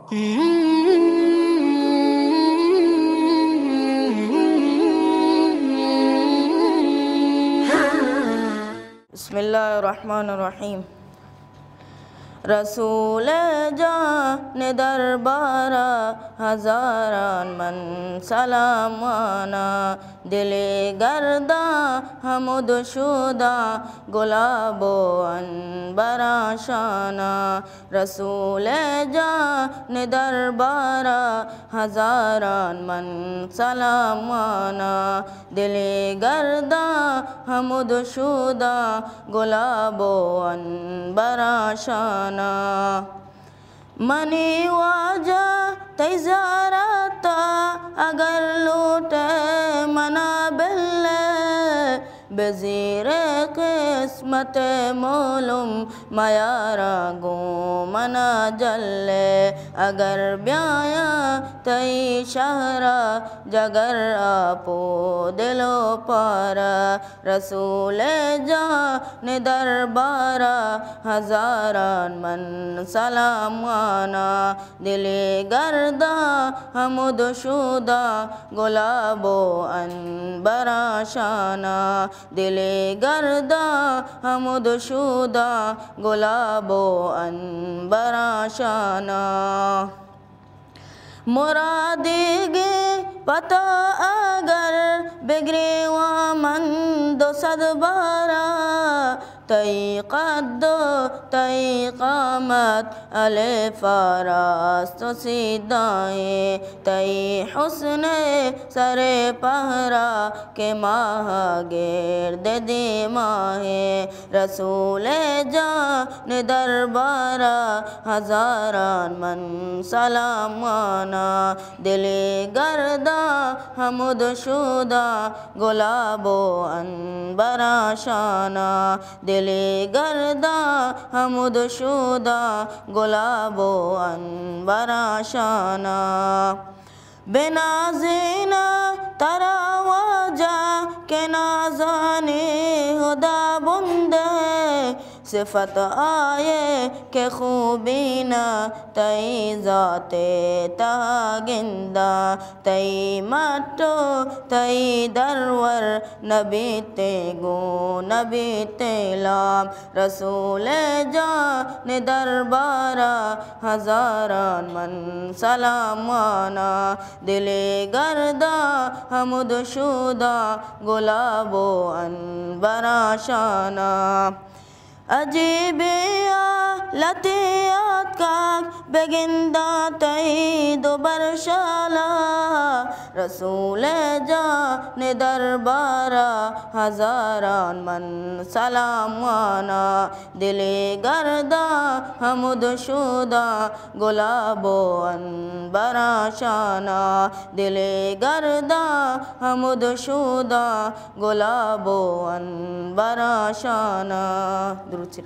बिस्मिल्लाहिर्रहमानिर्रहीम। रसूल जान दरबारा हज़ारान मन सलामाना, दिले गर्दा हमुद शुदा गुलाबो अनबराशाना। रसूल जान दरबारा हज़ारान मन सलामाना, दिले गर्दा हमुद शुदा गुलाबो अनबराशाना। मनी वाजा तैजारता अगर लूटे मना बिल्ले, बेज़ीर किस्मत मोलुम मयारा गो मना जल्ले। अगर ब्याया तई शहरा जगर आपो दिलो पारा, रसूल जान दरबारा हज़ारान मन सलामाना, दिले गर्दा हमुद शुदा गुलाबो अनबराशाना। दिले गर्दा हमुद शुदा गुलाबो अनबराशाना। मुरादिगे पता अगर बिगड़े वमन दो सदबारा, तई कद्दो तई कामत अले फारास तो सीदाए, तई हुस्ने सरे पहरा के माह गिर्द दिमाहे। रसूल जान दरबारा हज़ारान मन सलामाना, दिले गर्दा हमुद शुदा गुलाबो अनबराशाना। दिले गर्दा हमुद शुदा गुलाबो अनबराशाना। बेनाज़ीना तरावाजा के नाज़ाने हुदा बुंदे, सिफत आये के खूबीना तई ज़ाते तागिंदा। तई मट्टो तई दरवर नबी ते गो नबी तेलाम। रसूल जान दरबारा हज़ारान मन सलामाना, दिले गर्दा हमुद शुदा गुलाबो अनबराशाना। अजीबिया लतियात का बेगिंदा तई दो बरशाला, रसूल जान दरबारा हज़ारान मन सलामाना, दिले गर्दा हमुद शुदा गुलाबो अनबराशाना। दिले गर्दा हमुद शुदा गुलाबो अनबराशाना। दुरूद से